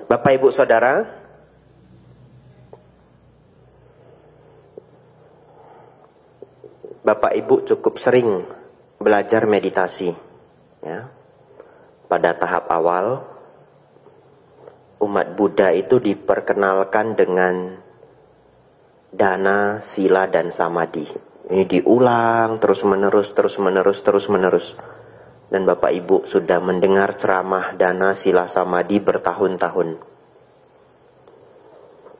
Bapak Ibu Saudara, Bapak Ibu cukup sering belajar meditasi, ya. Pada tahap awal, umat Buddha itu diperkenalkan dengan dana, sila, dan samadhi. Ini diulang terus-menerus. Dan Bapak Ibu sudah mendengar ceramah dana, sila, samadhi bertahun-tahun.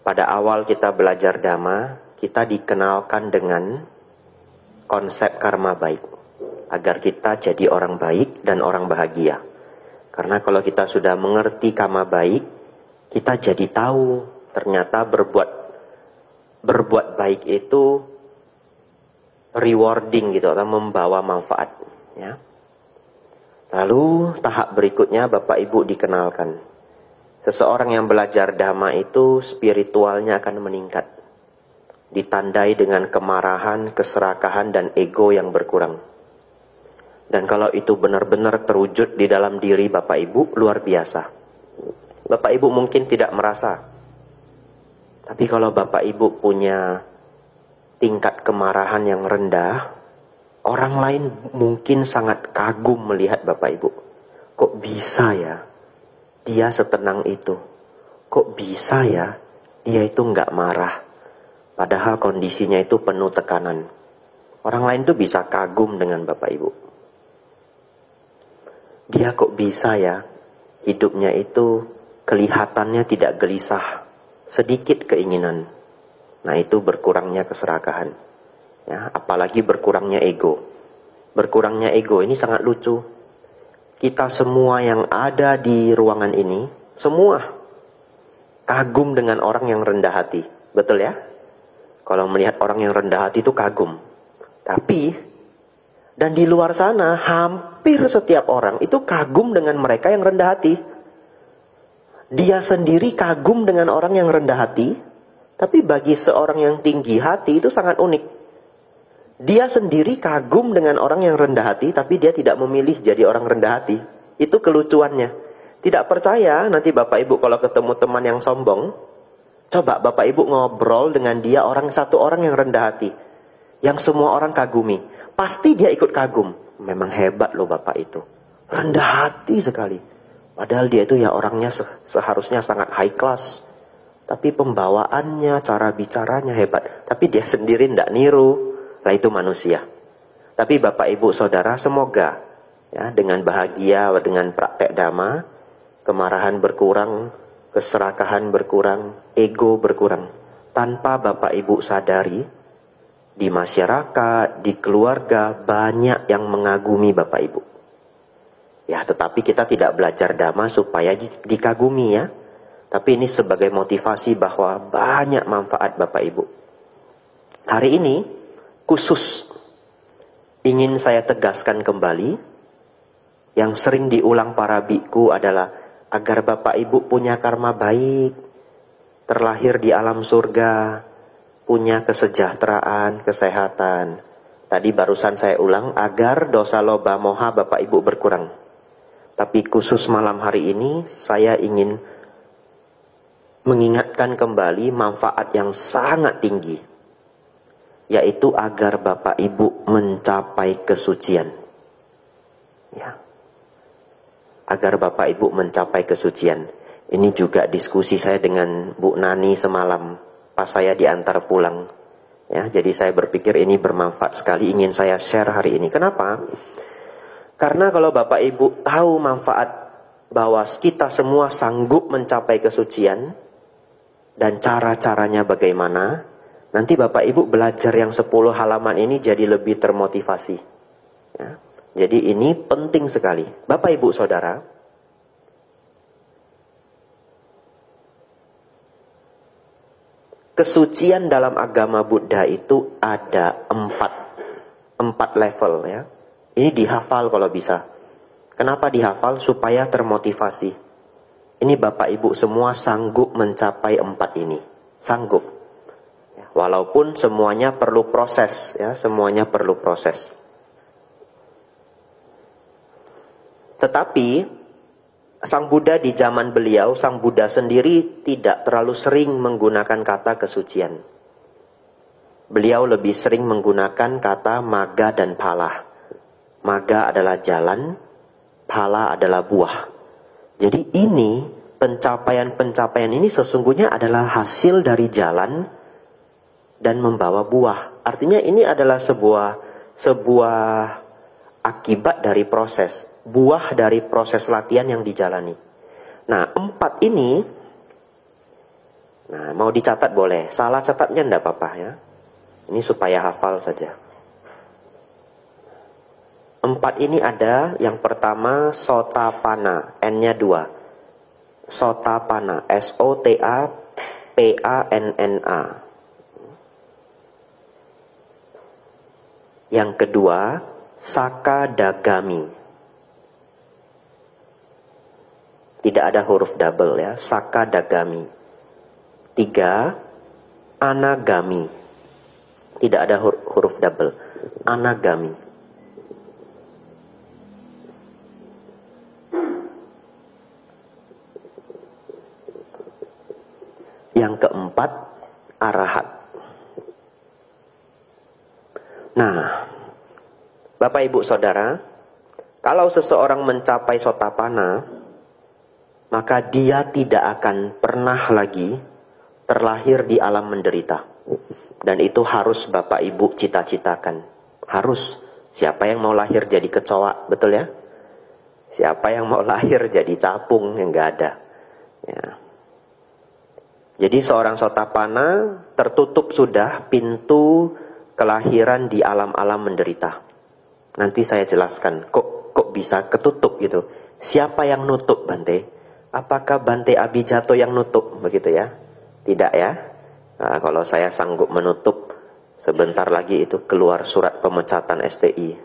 Pada awal kita belajar Dhamma, kita dikenalkan dengan konsep karma baik. Agar kita jadi orang baik dan orang bahagia. Karena kalau kita sudah mengerti karma baik, kita jadi tahu ternyata berbuat baik itu rewarding gitu, atau membawa manfaat, ya. Lalu tahap berikutnya Bapak Ibu dikenalkan. Seseorang yang belajar Dhamma itu spiritualnya akan meningkat. Ditandai dengan kemarahan, keserakahan, dan ego yang berkurang. Dan kalau itu benar-benar terwujud di dalam diri Bapak Ibu, luar biasa. Bapak Ibu mungkin tidak merasa. Tapi kalau Bapak Ibu punya tingkat kemarahan yang rendah, orang lain mungkin sangat kagum melihat Bapak Ibu. Kok bisa ya dia setenang itu? Kok bisa ya dia itu nggak marah? Padahal kondisinya itu penuh tekanan. Orang lain tuh bisa kagum dengan Bapak Ibu. Dia kok bisa ya hidupnya itu kelihatannya tidak gelisah, sedikit keinginan. Nah, itu berkurangnya keserakahan. Ya, apalagi berkurangnya ego. Berkurangnya ego ini sangat lucu. Kita semua yang ada di ruangan ini, semua kagum dengan orang yang rendah hati. Betul ya? Kalau melihat orang yang rendah hati itu kagum. Tapi, dan di luar sana, hampir setiap orang itu kagum dengan mereka yang rendah hati. Dia sendiri kagum dengan orang yang rendah hati, tapi bagi seorang yang tinggi hati itu sangat unik. Dia sendiri kagum dengan orang yang rendah hati, tapi dia tidak memilih jadi orang rendah hati. Itu kelucuannya. Tidak percaya, nanti Bapak Ibu kalau ketemu teman yang sombong, coba Bapak Ibu ngobrol dengan dia, satu orang yang rendah hati, yang semua orang kagumi. Pasti dia ikut kagum. Memang hebat loh Bapak itu. Rendah hati sekali. Padahal dia itu ya orangnya seharusnya sangat high class. Tapi pembawaannya, cara bicaranya hebat. Tapi dia sendiri tidak niru. Nah, itu manusia. Tapi Bapak Ibu Saudara, semoga ya dengan bahagia, dengan praktek Dhamma, kemarahan berkurang, keserakahan berkurang, ego berkurang. Tanpa Bapak Ibu sadari, di masyarakat, di keluarga, banyak yang mengagumi Bapak Ibu. Ya, tetapi kita tidak belajar Dhamma supaya dikagumi ya. Tapi ini sebagai motivasi bahwa banyak manfaat Bapak Ibu. Hari ini, khusus ingin saya tegaskan kembali, yang sering diulang para biku adalah agar Bapak Ibu punya karma baik, terlahir di alam surga, punya kesejahteraan, kesehatan. Tadi barusan saya ulang, agar dosa loba moha Bapak Ibu berkurang. Tapi khusus malam hari ini, saya ingin mengingatkan kembali manfaat yang sangat tinggi, yaitu agar Bapak Ibu mencapai kesucian. Ya. Agar Bapak Ibu mencapai kesucian. Ini juga diskusi saya dengan Bu Nani semalam pas saya diantar pulang. Ya, jadi saya berpikir ini bermanfaat sekali, ingin saya share hari ini. Kenapa? Karena kalau Bapak Ibu tahu manfaat bahwa kita semua sanggup mencapai kesucian dan cara-caranya bagaimana, nanti Bapak Ibu belajar yang 10 halaman ini jadi lebih termotivasi. Ya. Jadi ini penting sekali. Bapak Ibu Saudara, kesucian dalam agama Buddha itu ada 4 level ya. Ini dihafal kalau bisa. Kenapa dihafal? Supaya termotivasi. Ini Bapak Ibu semua sanggup mencapai 4 ini. Sanggup. Walaupun semuanya perlu proses, ya, semuanya perlu proses. Tetapi Sang Buddha di zaman beliau, Sang Buddha sendiri tidak terlalu sering menggunakan kata kesucian. Beliau lebih sering menggunakan kata magga dan phala. Magga adalah jalan, phala adalah buah. Jadi ini, pencapaian-pencapaian ini sesungguhnya adalah hasil dari jalan dan membawa buah. Artinya ini adalah sebuah akibat dari proses, buah dari proses latihan yang dijalani. Nah, 4 ini, nah mau dicatat boleh, salah catatnya enggak apa-apa ya. Ini supaya hafal saja. 4 ini ada, yang pertama Sotapanna, N-nya 2. Sotapanna, S-O-T-A-P-A-N-N-A. Yang kedua, Sakadagami. Tidak ada huruf double ya, Sakadagami. 3, Anagami. Tidak ada huruf double, Anagami. Yang keempat, Arahat. Nah, Bapak Ibu Saudara, kalau seseorang mencapai Sotapanna, maka dia tidak akan pernah lagi terlahir di alam menderita. Dan itu harus Bapak Ibu cita-citakan. Harus. Siapa yang mau lahir jadi kecoa, betul ya? Siapa yang mau lahir jadi capung, yang gak ada. Ya. Jadi seorang Sotapanna tertutup sudah pintu kelahiran di alam-alam menderita. Nanti saya jelaskan, kok bisa ketutup gitu. Siapa yang nutup, Bante? Apakah Bante Abhijato yang nutup, begitu ya? Tidak ya? Nah, kalau saya sanggup menutup, sebentar lagi itu keluar surat pemecatan STI.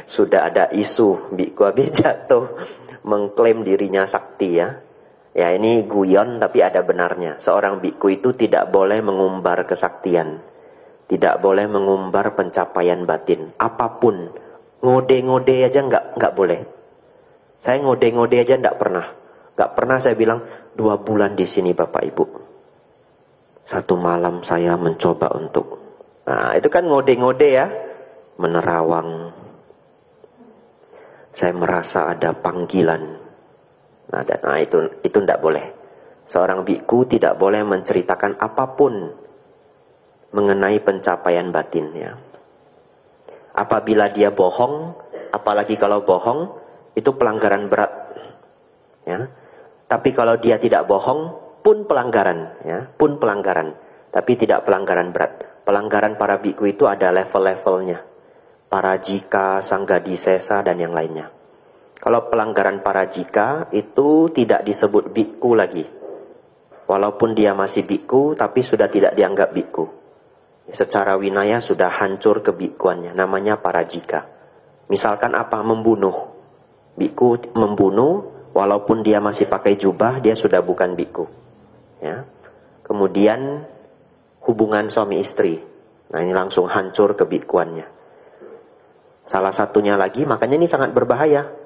Sudah ada isu Biku Abhijato mengklaim dirinya sakti ya. Ya ini guyon tapi ada benarnya. Seorang biku itu tidak boleh mengumbar kesaktian. Tidak boleh mengumbar pencapaian batin. Apapun. Ngode-ngode aja nggak boleh. Saya ngode-ngode aja nggak pernah. Nggak pernah saya bilang 2 bulan di sini Bapak Ibu. 1 malam saya mencoba untuk. Nah itu kan ngode-ngode ya. Menerawang. Saya merasa ada panggilan. Nah itu tidak boleh. Seorang biku tidak boleh menceritakan apapun mengenai pencapaian batinnya. Apabila dia bohong, apalagi kalau bohong, itu pelanggaran berat. Ya. Tapi kalau dia tidak bohong, pun pelanggaran. Ya. Pun pelanggaran. Tapi tidak pelanggaran berat. Pelanggaran para biku itu ada level-levelnya. Parajika, Sanggadisesa, dan yang lainnya. Kalau pelanggaran parajika itu tidak disebut biku lagi. Walaupun dia masih biku, tapi sudah tidak dianggap biku. Secara winaya sudah hancur kebikuannya. Namanya parajika. Misalkan apa? Membunuh. Biku membunuh, walaupun dia masih pakai jubah, dia sudah bukan biku. Ya. Kemudian hubungan suami istri. Nah ini langsung hancur kebikuannya. Salah satunya lagi, makanya ini sangat berbahaya.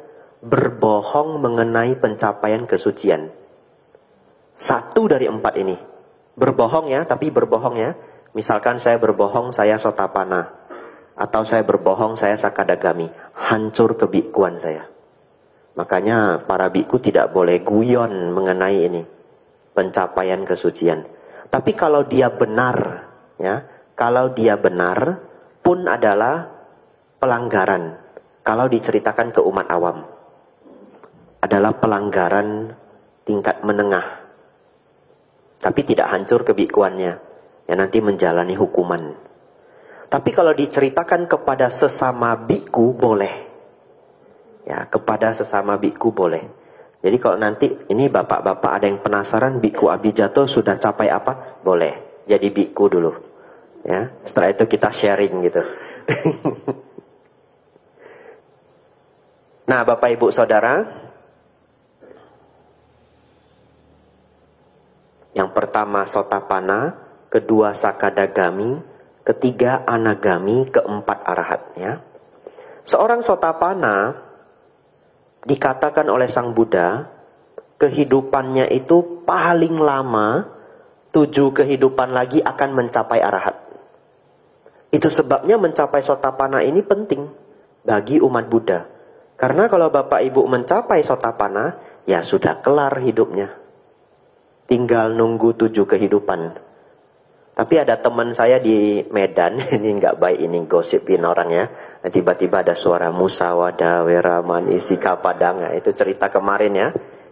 Berbohong mengenai pencapaian kesucian. 1 dari 4 ini. Berbohong ya, tapi berbohong ya. Misalkan saya berbohong, saya Sotapanna. Atau saya berbohong, saya Sakadagami. Hancur kebikuan saya. Makanya para biku tidak boleh guyon mengenai ini. Pencapaian kesucian. Tapi kalau dia benar, ya, kalau dia benar, pun adalah pelanggaran. Kalau diceritakan ke umat awam. Adalah pelanggaran tingkat menengah. Tapi tidak hancur kebikuannya. Ya nanti menjalani hukuman. Tapi kalau diceritakan kepada sesama biku boleh. Ya kepada sesama biku boleh. Jadi kalau nanti ini bapak-bapak ada yang penasaran Biku Abhijato sudah capai apa? Boleh. Jadi biku dulu. Ya, setelah itu kita sharing gitu. Nah, Bapak Ibu Saudara, yang pertama Sotapanna, kedua Sakadagami, ketiga Anagami, keempat Arahat. Ya. Seorang Sotapanna dikatakan oleh Sang Buddha, kehidupannya itu paling lama 7 kehidupan lagi akan mencapai arahat. Itu sebabnya mencapai Sotapanna ini penting bagi umat Buddha. Karena kalau Bapak Ibu mencapai Sotapanna, ya sudah kelar hidupnya. Tinggal nunggu 7 kehidupan. Tapi ada teman saya di Medan, ini nggak baik ini gosipin orang ya. Tiba-tiba ada suara musawada, weraman, isika padang. Itu cerita kemarin ya,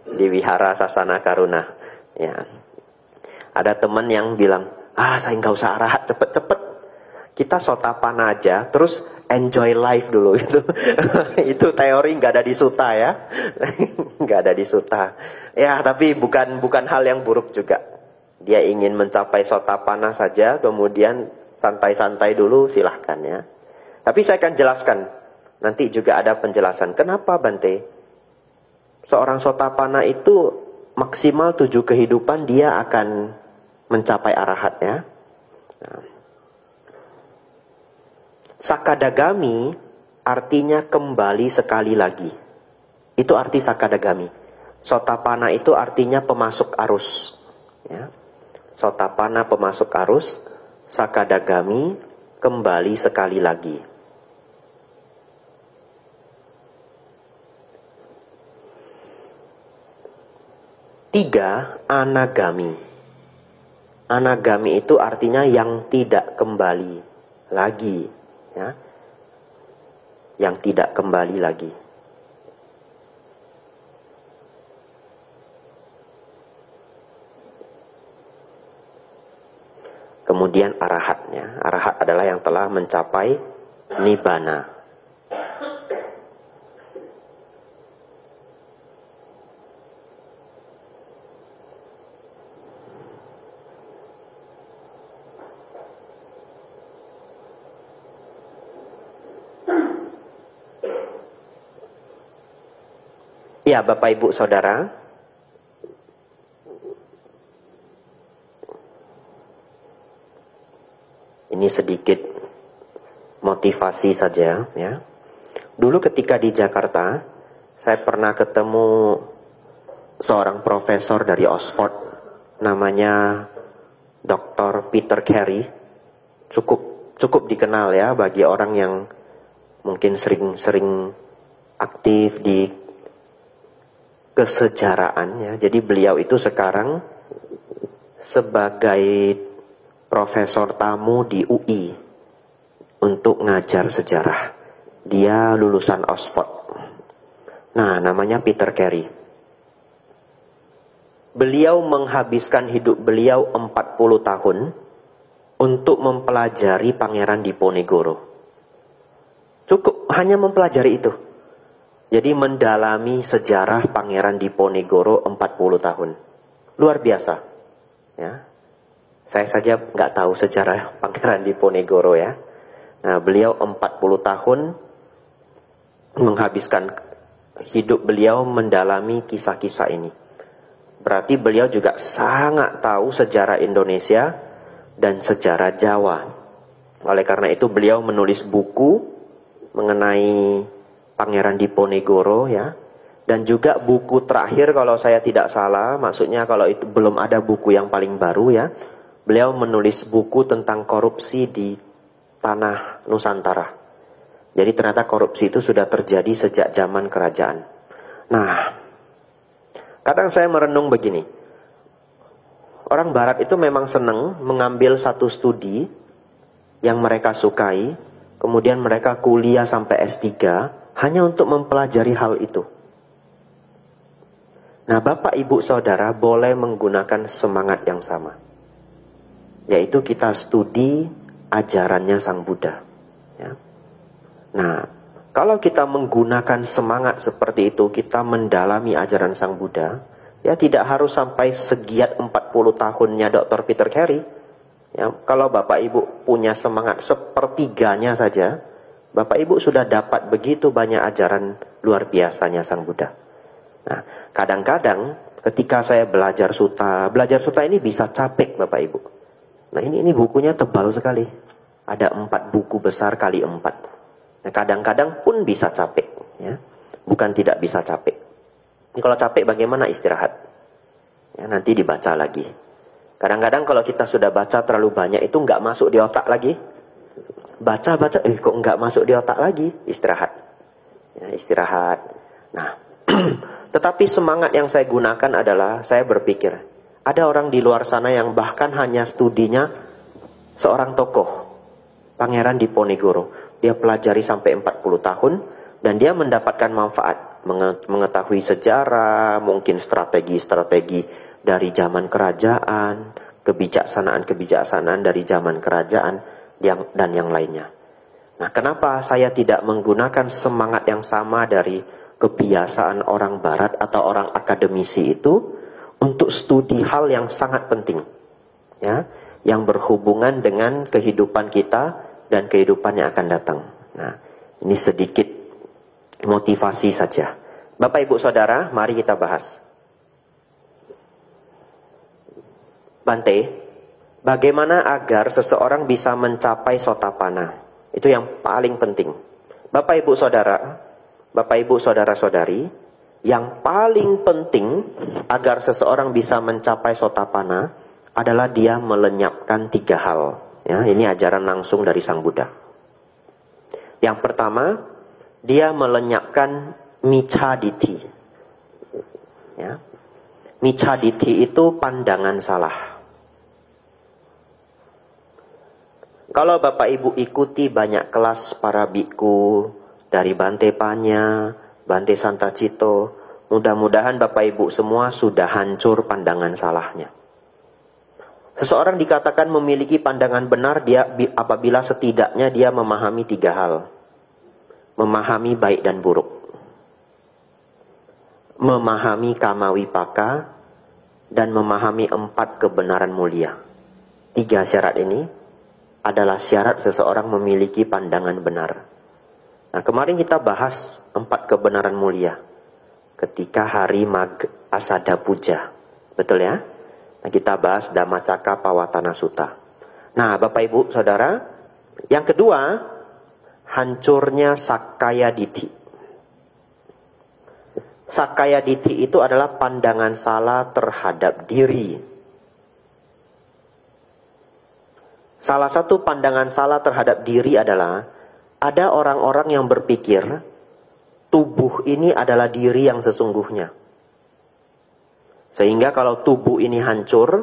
di Wihara Sasana Karuna. Ya. Ada teman yang bilang, saya nggak usah arahat cepet-cepet. Kita Sotapanna aja, terus enjoy life dulu gitu. Itu teori nggak ada di suta ya, nggak ada di suta. Ya tapi bukan hal yang buruk juga. Dia ingin mencapai Sotapanna saja, kemudian santai-santai dulu silahkan ya. Tapi saya akan jelaskan, nanti juga ada penjelasan. Kenapa Bante? Seorang Sotapanna itu maksimal 7 kehidupan dia akan mencapai arahat ya. Nah. Sakadagami artinya kembali sekali lagi. Itu arti Sakadagami. Sotapanna itu artinya pemasuk arus. Ya. Sotapanna pemasuk arus. Sakadagami kembali sekali lagi. Tiga, anagami. Anagami itu artinya yang tidak kembali lagi. Ya, yang tidak kembali lagi. Kemudian arahatnya. Arahat adalah yang telah mencapai nibbana. Ya, Bapak Ibu Saudara, ini sedikit motivasi saja ya. Dulu ketika di Jakarta, saya pernah ketemu seorang profesor dari Oxford, namanya Dr. Peter Carey. Cukup dikenal ya bagi orang yang mungkin sering aktif di kesejarahan ya. Jadi beliau itu sekarang sebagai profesor tamu di UI untuk ngajar sejarah. Dia lulusan Oxford. Nah, namanya Peter Carey. Beliau menghabiskan hidup beliau 40 tahun untuk mempelajari Pangeran Diponegoro. Cukup hanya mempelajari itu. Jadi mendalami sejarah Pangeran Diponegoro 40 tahun. Luar biasa. Ya. Saya saja nggak tahu sejarah Pangeran Diponegoro ya. Nah, beliau 40 tahun menghabiskan hidup beliau mendalami kisah-kisah ini. Berarti beliau juga sangat tahu sejarah Indonesia dan sejarah Jawa. Oleh karena itu beliau menulis buku mengenai Pangeran Diponegoro ya. Dan juga buku terakhir kalau saya tidak salah, maksudnya kalau itu belum ada buku yang paling baru ya. Beliau menulis buku tentang korupsi di tanah Nusantara. Jadi ternyata korupsi itu sudah terjadi sejak zaman kerajaan. Nah, kadang saya merenung begini. Orang Barat itu memang senang mengambil satu studi yang mereka sukai, kemudian mereka kuliah sampai S3 hanya untuk mempelajari hal itu. Nah, Bapak Ibu Saudara boleh menggunakan semangat yang sama, yaitu kita studi ajarannya Sang Buddha ya. Nah, kalau kita menggunakan semangat seperti itu, kita mendalami ajaran Sang Buddha, ya tidak harus sampai segiat 40 tahunnya Dr. Peter Carey ya. Kalau Bapak Ibu punya semangat sepertiganya saja, Bapak Ibu sudah dapat begitu banyak ajaran luar biasanya Sang Buddha. Nah, kadang-kadang ketika saya belajar sutta ini bisa capek Bapak Ibu. Nah, ini bukunya tebal sekali. Ada 4 buku besar kali 4. Nah, kadang-kadang pun bisa capek ya. bukan tidak bisa capek. Ini kalau capek bagaimana istirahat? Ya, nanti dibaca lagi. Kadang-kadang kalau kita sudah baca terlalu banyak itu nggak masuk di otak lagi. Baca, kok nggak masuk di otak lagi? Istirahat. Ya, istirahat. Nah, tetapi semangat yang saya gunakan adalah saya berpikir, ada orang di luar sana yang bahkan hanya studinya seorang tokoh, Pangeran Diponegoro. Dia pelajari sampai 40 tahun dan dia mendapatkan manfaat, mengetahui sejarah, mungkin strategi-strategi dari zaman kerajaan, kebijaksanaan-kebijaksanaan dari zaman kerajaan dan yang lainnya. Nah, kenapa saya tidak menggunakan semangat yang sama dari kebiasaan orang barat atau orang akademisi itu untuk studi hal yang sangat penting, ya, yang berhubungan dengan kehidupan kita dan kehidupan yang akan datang. Nah, ini sedikit motivasi saja. Bapak Ibu Saudara, mari kita bahas. Bante, bagaimana agar seseorang bisa mencapai sotapanna? Itu yang paling penting. Bapak Ibu Saudara-saudari, yang paling penting agar seseorang bisa mencapai sotapanna adalah dia melenyapkan 3 hal. Ya, ini ajaran langsung dari Sang Buddha. Yang pertama, dia melenyapkan micchaditthi. Ya. Micchaditthi itu pandangan salah. Kalau Bapak Ibu ikuti banyak kelas para biku dari Bante Panya, Bante Santacito, mudah-mudahan Bapak Ibu semua sudah hancur pandangan salahnya. Seseorang dikatakan memiliki pandangan benar dia apabila setidaknya dia memahami 3 hal. Memahami baik dan buruk. Memahami kama wipaka dan memahami 4 kebenaran mulia. 3 syarat ini adalah syarat seseorang memiliki pandangan benar. Nah, kemarin kita bahas 4 kebenaran mulia ketika hari Asada Puja. Betul ya? Nah, kita bahas Dhammacakka Pavattana Sutta. Nah, Bapak Ibu Saudara, yang kedua, hancurnya Sakkaya Ditthi. Sakkaya Ditthi itu adalah pandangan salah terhadap diri. Salah satu pandangan salah terhadap diri adalah ada orang-orang yang berpikir tubuh ini adalah diri yang sesungguhnya. Sehingga kalau tubuh ini hancur,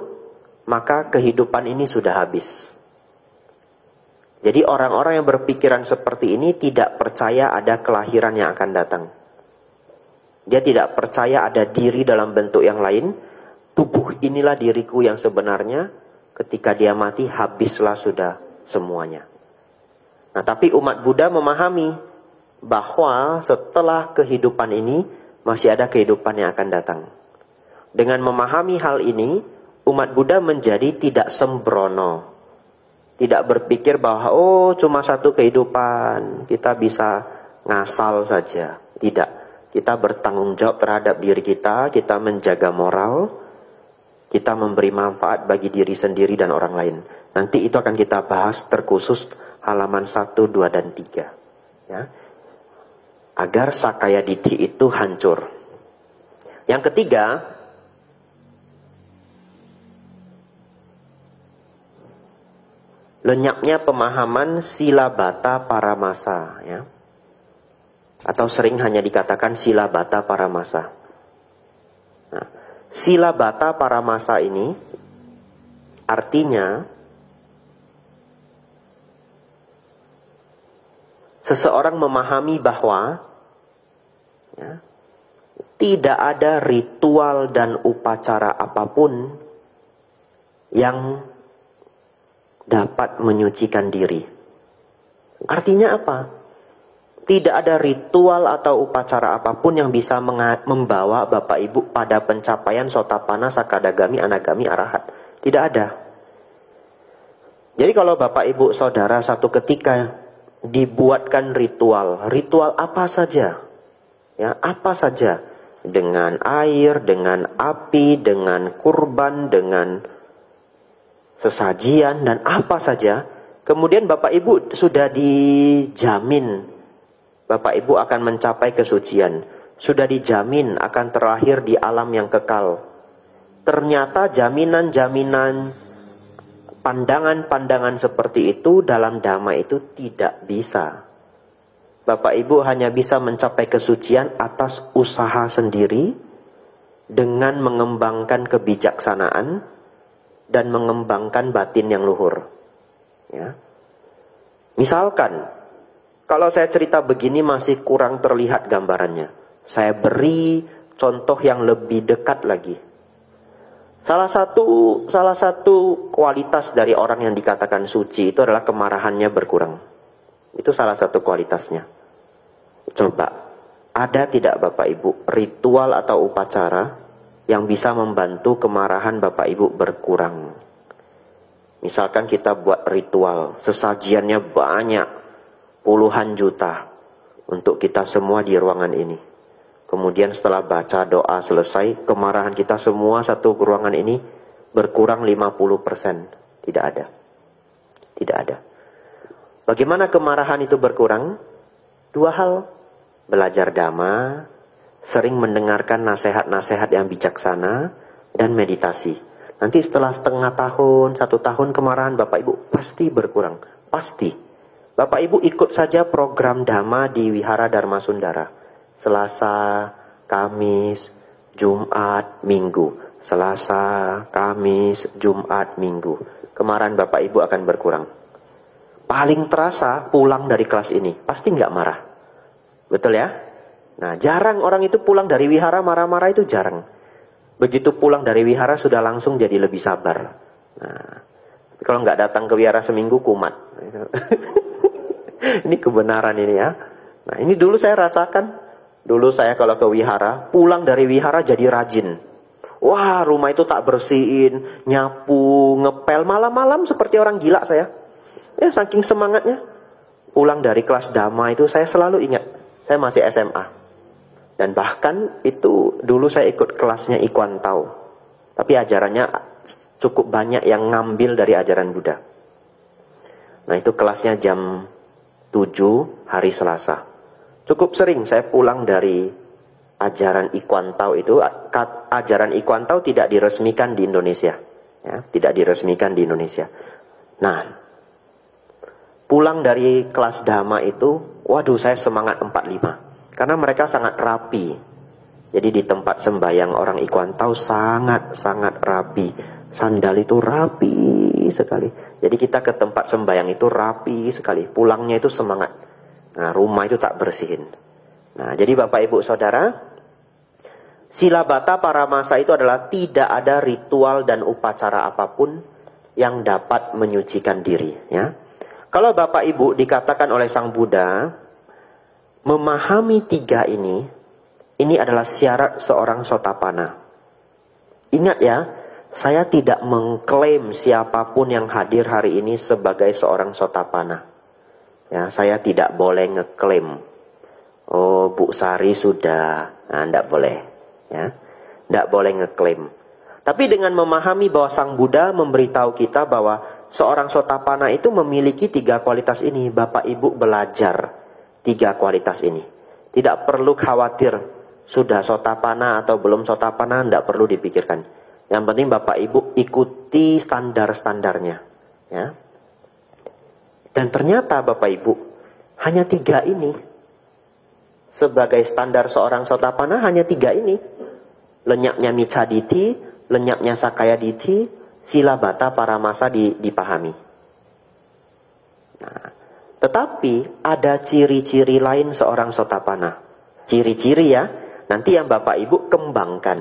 maka kehidupan ini sudah habis. Jadi orang-orang yang berpikiran seperti ini tidak percaya ada kelahiran yang akan datang. Dia tidak percaya ada diri dalam bentuk yang lain. Tubuh inilah diriku yang sebenarnya. Ketika dia mati, habislah sudah semuanya. Nah, tapi umat Buddha memahami bahwa setelah kehidupan ini masih ada kehidupan yang akan datang. Dengan memahami hal ini, umat Buddha menjadi tidak sembrono. Tidak berpikir bahwa cuma satu kehidupan, kita bisa ngasal saja. Tidak. Kita bertanggung jawab terhadap diri kita menjaga moral, kita memberi manfaat bagi diri sendiri dan orang lain. Nanti itu akan kita bahas terkhusus halaman 1, 2, dan 3. Ya. Agar Sakkaya Ditthi itu hancur. Yang ketiga, lenyapnya pemahaman Silabbata Paramasa, ya. Atau sering hanya dikatakan Silabbata Paramasa. Nah, Silabbata Paramasa ini artinya seseorang memahami bahwa ya, tidak ada ritual dan upacara apapun yang dapat menyucikan diri. Artinya apa? Tidak ada ritual atau upacara apapun yang bisa membawa Bapak Ibu pada pencapaian Sotapanna, Sakadagami, Anagami, Arahat. Tidak ada. Jadi kalau Bapak Ibu Saudara satu ketika dibuatkan ritual apa saja? Ya, apa saja? Dengan air, dengan api, dengan kurban, dengan sesajian dan apa saja, kemudian Bapak Ibu sudah dijamin Bapak Ibu akan mencapai kesucian. Sudah dijamin akan terlahir di alam yang kekal. Ternyata jaminan-jaminan, pandangan-pandangan seperti itu dalam Dhamma itu tidak bisa. Bapak Ibu hanya bisa mencapai kesucian atas usaha sendiri dengan mengembangkan kebijaksanaan dan mengembangkan batin yang luhur. Ya. Misalkan, kalau saya cerita begini masih kurang terlihat gambarannya. Saya beri contoh yang lebih dekat lagi. Salah satu kualitas dari orang yang dikatakan suci itu adalah kemarahannya berkurang. Itu salah satu kualitasnya. Coba, ada tidak Bapak Ibu ritual atau upacara yang bisa membantu kemarahan Bapak Ibu berkurang? Misalkan kita buat ritual, sesajiannya banyak, puluhan juta untuk kita semua di ruangan ini. Kemudian setelah baca doa selesai, kemarahan kita semua satu ruangan ini berkurang 50%. Tidak ada. Tidak ada. Bagaimana kemarahan itu berkurang? Dua hal. Belajar Dhamma, sering mendengarkan nasihat-nasihat yang bijaksana, dan meditasi. Nanti setelah setengah tahun, 1 tahun kemarahan Bapak Ibu pasti berkurang. Pasti. Bapak Ibu ikut saja program Dhamma di Wihara Dharma Sundara. Selasa, Kamis, Jumat, Minggu. Selasa, Kamis, Jumat, Minggu. Kemarahan Bapak Ibu akan berkurang. Paling terasa pulang dari kelas ini. Pasti nggak marah. Betul ya? Nah, jarang orang itu pulang dari wihara marah-marah itu jarang. Begitu pulang dari wihara sudah langsung jadi lebih sabar. Nah, kalau nggak datang ke wihara seminggu kumat. Ini kebenaran ini ya. Nah, ini dulu saya rasakan. Dulu saya kalau ke wihara, pulang dari wihara jadi rajin. Wah, rumah itu tak bersihin, nyapu, ngepel, malam-malam seperti orang gila saya. Ya, saking semangatnya. Pulang dari kelas Dhamma itu saya selalu ingat. Saya masih SMA. Dan bahkan itu dulu saya ikut kelasnya Ikuan Tao. Tapi ajarannya cukup banyak yang ngambil dari ajaran Buddha. Nah, itu kelasnya jam 7 hari Selasa. Cukup sering saya pulang dari ajaran Ikuan Tao itu. Ajaran Ikuan Tao tidak diresmikan di Indonesia. Ya, tidak diresmikan di Indonesia. Nah, pulang dari kelas Dhamma itu, waduh saya semangat 45. Karena mereka sangat rapi. Jadi di tempat sembahyang orang Ikuan Tao sangat rapi. Sandal itu rapi sekali. Jadi kita ke tempat sembahyang itu rapi sekali. Pulangnya itu semangat. Nah, rumah itu tak bersihin. Nah, jadi Bapak Ibu Saudara, Silabata Paramasa itu adalah tidak ada ritual dan upacara apapun yang dapat menyucikan diri. Ya. Kalau Bapak Ibu dikatakan oleh Sang Buddha, memahami 3 ini adalah syarat seorang Sotapanna. Ingat ya, saya tidak mengklaim siapapun yang hadir hari ini sebagai seorang Sotapanna. Ya, saya tidak boleh ngeklaim. Oh, Bu Sari sudah. Nah, tidak boleh. Ya, tidak boleh ngeklaim. Tapi dengan memahami bahwa Sang Buddha memberitahu kita bahwa seorang Sotapanna itu memiliki 3 kualitas ini. Bapak Ibu belajar 3 kualitas ini. Tidak perlu khawatir sudah Sotapanna atau belum Sotapanna, tidak perlu dipikirkan. Yang penting Bapak Ibu ikuti standar-standarnya. Ya. Dan ternyata Bapak Ibu, hanya 3 ini. Sebagai standar seorang Sotapanna hanya 3 ini. Lenyapnya Micchaditthi, lenyapnya Sakkayaditthi, Silabata Paramasa dipahami. Nah, tetapi ada ciri-ciri lain seorang Sotapanna. Ciri-ciri ya, nanti yang Bapak Ibu kembangkan.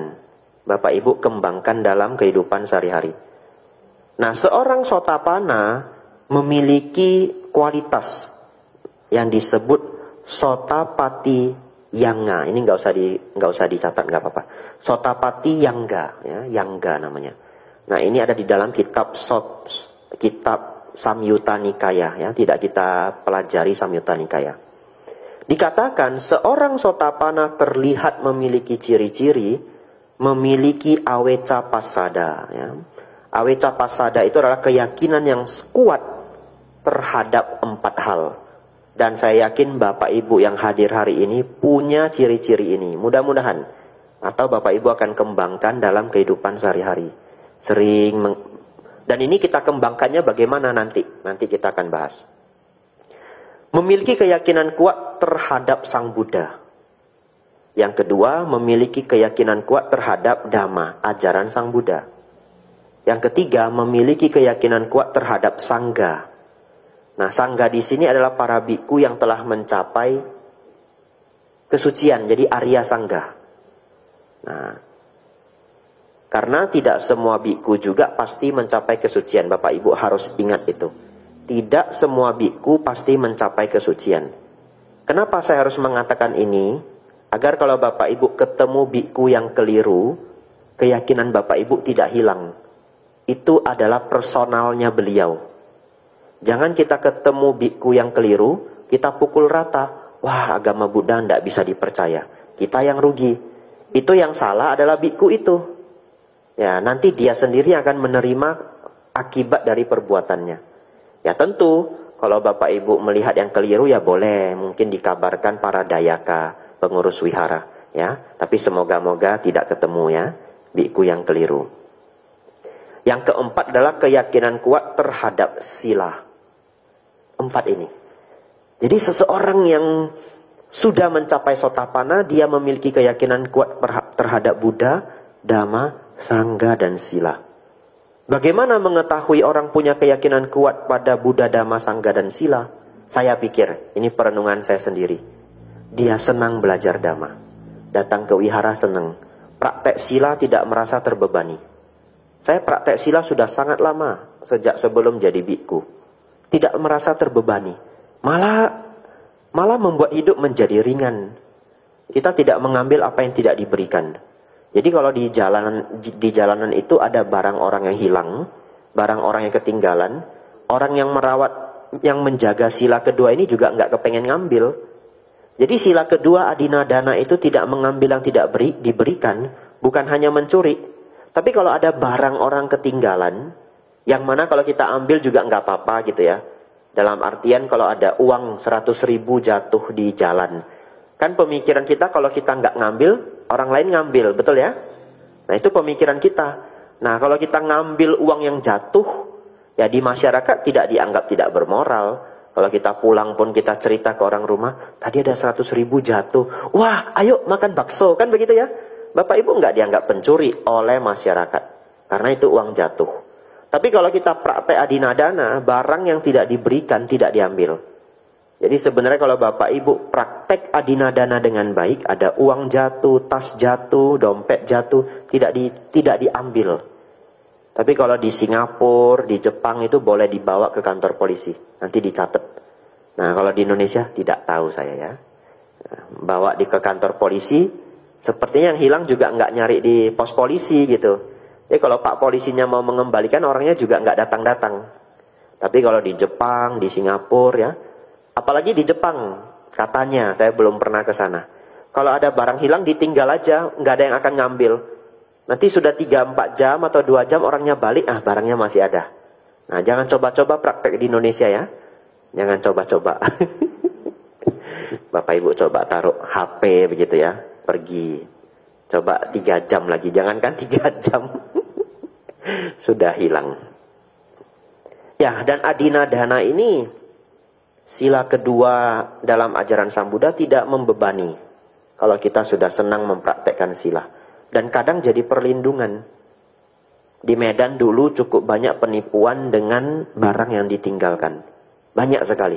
Bapak Ibu kembangkan dalam kehidupan sehari-hari. Nah, seorang Sotapanna memiliki kualitas yang disebut Sotapati Yanga. Ini nggak usah dicatat, nggak apa-apa. Sotapati Yangga, ya, Yangga namanya. Nah, ini ada di dalam kitab Samyutta Nikaya, ya, tidak kita pelajari Samyutta Nikaya. Dikatakan seorang Sotapanna terlihat memiliki ciri-ciri, memiliki awecca passada. Ya. Awecca passada itu adalah keyakinan yang kuat terhadap 4 hal. Dan saya yakin Bapak Ibu yang hadir hari ini punya ciri-ciri ini. Mudah-mudahan. Atau Bapak Ibu akan kembangkan dalam kehidupan sehari-hari. Dan ini kita kembangkannya bagaimana nanti? Nanti kita akan bahas. Memiliki keyakinan kuat terhadap Sang Buddha. Yang kedua, memiliki keyakinan kuat terhadap Dhamma, ajaran Sang Buddha. Yang ketiga, memiliki keyakinan kuat terhadap Sangha. Nah, Sangha di sini adalah para biku yang telah mencapai kesucian, jadi Arya Sangha. Nah, karena tidak semua biku juga pasti mencapai kesucian. Bapak Ibu harus ingat itu. Tidak semua biku pasti mencapai kesucian. Kenapa saya harus mengatakan ini? Agar kalau Bapak Ibu ketemu biku yang keliru, keyakinan Bapak Ibu tidak hilang. Itu adalah personalnya beliau. Jangan kita ketemu biku yang keliru, kita pukul rata. Wah, agama Buddha tidak bisa dipercaya. Kita yang rugi. Itu yang salah adalah biku itu. Ya, nanti dia sendiri akan menerima akibat dari perbuatannya. Ya tentu, kalau Bapak Ibu melihat yang keliru ya boleh. Mungkin dikabarkan para dayaka, pengurus wihara. Ya, tapi semoga-moga tidak ketemu ya, biku yang keliru. Yang keempat adalah keyakinan kuat terhadap sila. 4 ini. Jadi seseorang yang sudah mencapai Sotapanna, dia memiliki keyakinan kuat terhadap Buddha, Dhamma, Sangha, dan sila. Bagaimana mengetahui orang punya keyakinan kuat pada Buddha, Dhamma, Sangha, dan sila? Saya pikir, ini perenungan saya sendiri. Dia senang belajar Dhamma. Datang ke wihara senang. Praktek sila tidak merasa terbebani. Saya praktek sila sudah sangat lama, sejak sebelum jadi biku. Tidak merasa terbebani. Malah membuat hidup menjadi ringan. Kita tidak mengambil apa yang tidak diberikan. Jadi kalau di jalanan itu ada barang orang yang hilang, barang orang yang ketinggalan, orang yang merawat, yang menjaga sila kedua ini juga nggak kepengen ngambil. Jadi sila kedua adinadana itu tidak mengambil yang tidak diberikan, bukan hanya mencuri. Tapi kalau ada barang orang ketinggalan, yang mana kalau kita ambil juga nggak apa-apa gitu ya. Dalam artian kalau ada uang 100.000 jatuh di jalan. Kan pemikiran kita kalau kita nggak ngambil, orang lain ngambil, betul ya? Nah itu pemikiran kita. Nah kalau kita ngambil uang yang jatuh, ya di masyarakat tidak dianggap tidak bermoral. Kalau kita pulang pun kita cerita ke orang rumah, tadi ada 100.000 jatuh. Wah ayo makan bakso, kan begitu ya? Bapak Ibu nggak dianggap pencuri oleh masyarakat. Karena itu uang jatuh. Tapi kalau kita praktek adinadana, barang yang tidak diberikan tidak diambil. Jadi sebenarnya kalau Bapak Ibu praktek adinadana dengan baik, ada uang jatuh, tas jatuh, dompet jatuh, tidak diambil. Tapi kalau di Singapura, di Jepang itu boleh dibawa ke kantor polisi, nanti dicatat. Nah kalau di Indonesia tidak tahu saya ya. Bawa ke kantor polisi, sepertinya yang hilang juga nggak nyari di pos polisi gitu. Jadi kalau Pak polisinya mau mengembalikan, orangnya juga nggak datang-datang. Tapi kalau di Jepang, di Singapura ya, apalagi di Jepang, katanya, saya belum pernah ke sana. Kalau ada barang hilang ditinggal aja, nggak ada yang akan ngambil. Nanti sudah 3-4 jam atau 2 jam orangnya balik, barangnya masih ada. Nah jangan coba-coba praktek di Indonesia ya. Jangan coba-coba. Bapak Ibu coba taruh HP begitu ya, pergi. Coba 3 jam lagi, jangankan 3 jam. Sudah hilang. Ya, dan adinadana ini, sila kedua dalam ajaran Sang Buddha tidak membebani. Kalau kita sudah senang mempraktekkan sila. Dan kadang jadi perlindungan. Di Medan dulu cukup banyak penipuan dengan barang yang ditinggalkan. Banyak sekali.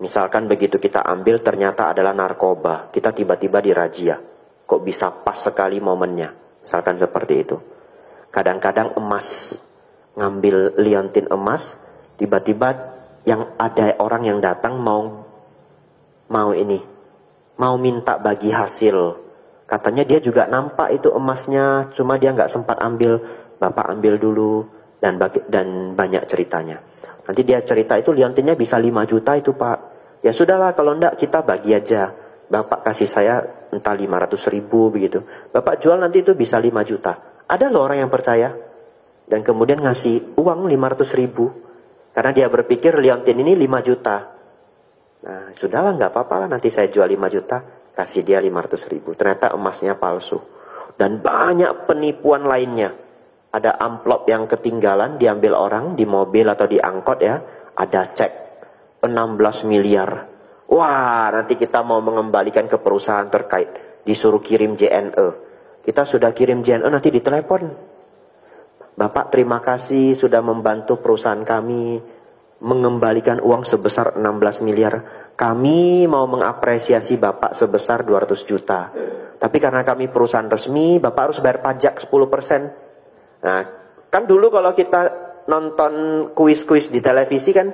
Misalkan begitu kita ambil ternyata adalah narkoba. Kita tiba-tiba dirazia. Kok bisa pas sekali momennya. Misalkan seperti itu. Kadang-kadang emas. Ngambil liontin emas. Tiba-tiba yang ada orang yang datang mau minta bagi hasil. Katanya dia juga nampak itu emasnya. Cuma dia nggak sempat ambil. Bapak ambil dulu. Dan banyak ceritanya. Nanti dia cerita itu liontinnya bisa 5 juta itu Pak. Ya sudahlah kalau enggak kita bagi aja. Bapak kasih saya entah 500.000 begitu. Bapak jual nanti itu bisa 5 juta. Ada loh orang yang percaya. Dan kemudian ngasih uang 500.000. Karena dia berpikir liontin ini 5 juta. Nah, sudahlah nggak apa-apa lah, nanti saya jual 5 juta, kasih dia 500.000. Ternyata emasnya palsu. Dan banyak penipuan lainnya. Ada amplop yang ketinggalan, diambil orang di mobil atau di angkot ya. Ada cek 16 miliar. Wah, nanti kita mau mengembalikan ke perusahaan terkait. Disuruh kirim JNE. Kita sudah kirim JNE, nanti ditelepon. Bapak terima kasih sudah membantu perusahaan kami mengembalikan uang sebesar 16 miliar. Kami mau mengapresiasi Bapak sebesar 200 juta. Tapi karena kami perusahaan resmi, Bapak harus bayar pajak 10%. Nah, kan dulu kalau kita nonton kuis-kuis di televisi kan,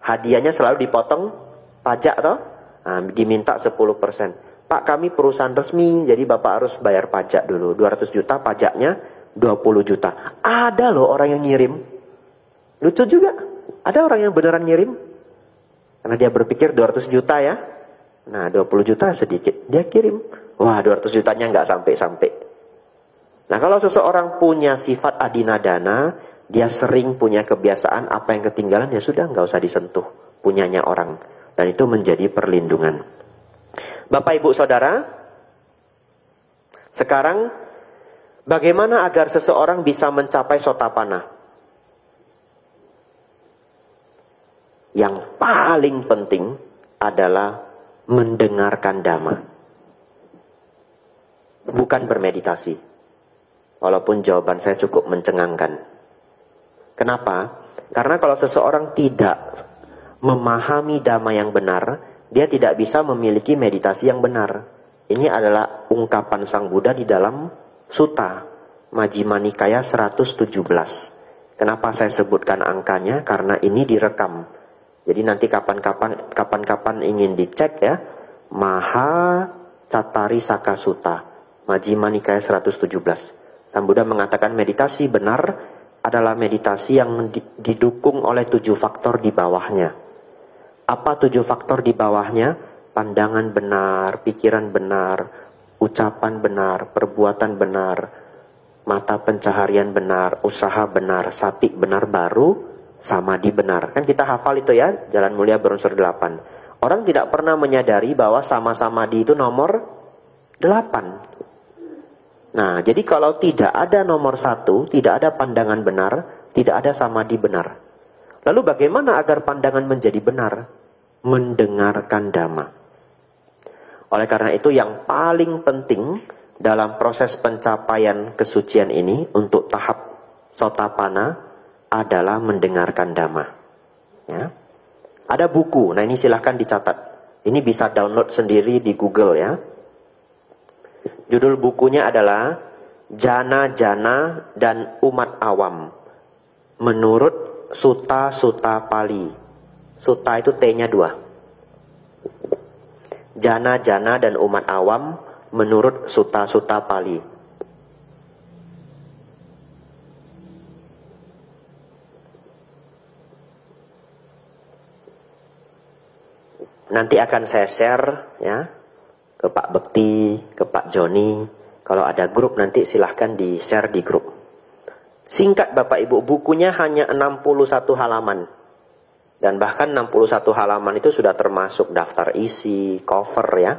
hadiahnya selalu dipotong pajak toh. Nah, diminta 10%. Pak, kami perusahaan resmi, jadi Bapak harus bayar pajak dulu. 200 juta pajaknya 20 juta. Ada loh orang yang ngirim. Lucu juga. Ada orang yang beneran ngirim. Karena dia berpikir 200 juta ya. Nah 20 juta sedikit. Dia kirim. Wah 200 jutanya nggak sampai-sampai. Nah kalau seseorang punya sifat adinadana, dia sering punya kebiasaan apa yang ketinggalan ya sudah nggak usah disentuh. Punyanya orang. Dan itu menjadi perlindungan. Bapak Ibu Saudara, sekarang bagaimana agar seseorang bisa mencapai sotapanna? Yang paling penting adalah mendengarkan dhamma. Bukan bermeditasi. Walaupun jawaban saya cukup mencengangkan. Kenapa? Karena kalau seseorang tidak memahami dhamma yang benar, dia tidak bisa memiliki meditasi yang benar. Ini adalah ungkapan Sang Buddha di dalam Sutta Majjhima Nikaya 117. Kenapa saya sebutkan angkanya? Karena ini direkam. Jadi nanti kapan-kapan ingin dicek ya. Maha Cattari Saka Sutta Majjhima Nikaya 117. Sang Buddha mengatakan meditasi benar adalah meditasi yang didukung oleh 7 faktor di bawahnya. Apa 7 faktor di bawahnya? Pandangan benar, pikiran benar, ucapan benar, perbuatan benar, mata pencaharian benar, usaha benar, sati benar, baru samadhi benar. Kan kita hafal itu ya, Jalan Mulia berunsur 8. Orang tidak pernah menyadari bahwa samadhi itu nomor 8. Nah, jadi kalau tidak ada nomor 1, tidak ada pandangan benar, tidak ada samadhi benar. Lalu bagaimana agar pandangan menjadi benar? Mendengarkan dhamma. Oleh karena itu yang paling penting dalam proses pencapaian kesucian ini untuk tahap sotapanna adalah mendengarkan dhamma. Ya. Ada buku, nah ini silahkan dicatat. Ini bisa download sendiri di Google ya. Judul bukunya adalah Jana-Jana dan Umat Awam menurut Sutta-Sutta Pali. Sutta itu T-nya 2. Jana-Jana dan Umat Awam menurut Sutta-Sutta Pali. Nanti akan saya share ya ke Pak Bekti, ke Pak Joni. Kalau ada grup nanti silahkan di share di grup. Singkat Bapak Ibu, bukunya hanya 61 halaman. Dan bahkan 61 halaman itu sudah termasuk daftar isi, cover ya.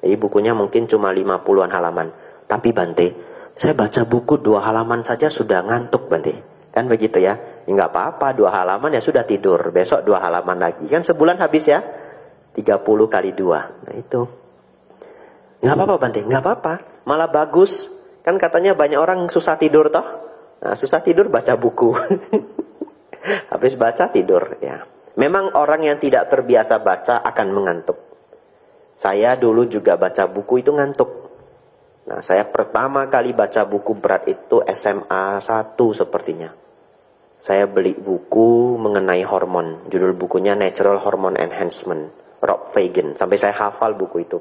Jadi bukunya mungkin cuma 50-an halaman. Tapi Bante, saya baca buku 2 halaman saja sudah ngantuk Bante. Kan begitu ya. Ya nggak apa-apa, 2 halaman ya sudah tidur. Besok 2 halaman lagi. Kan sebulan habis ya. 30 kali 2. Nah itu. Nggak apa-apa Bante, nggak apa-apa. Malah bagus. Kan katanya banyak orang susah tidur toh. Nah susah tidur baca buku. Habis baca tidur ya. Memang orang yang tidak terbiasa baca akan mengantuk. Saya dulu juga baca buku itu ngantuk. Nah saya pertama kali baca buku berat itu SMA 1 sepertinya. Saya beli buku mengenai hormon. Judul bukunya Natural Hormone Enhancement. Rob Fagan. Sampai saya hafal buku itu.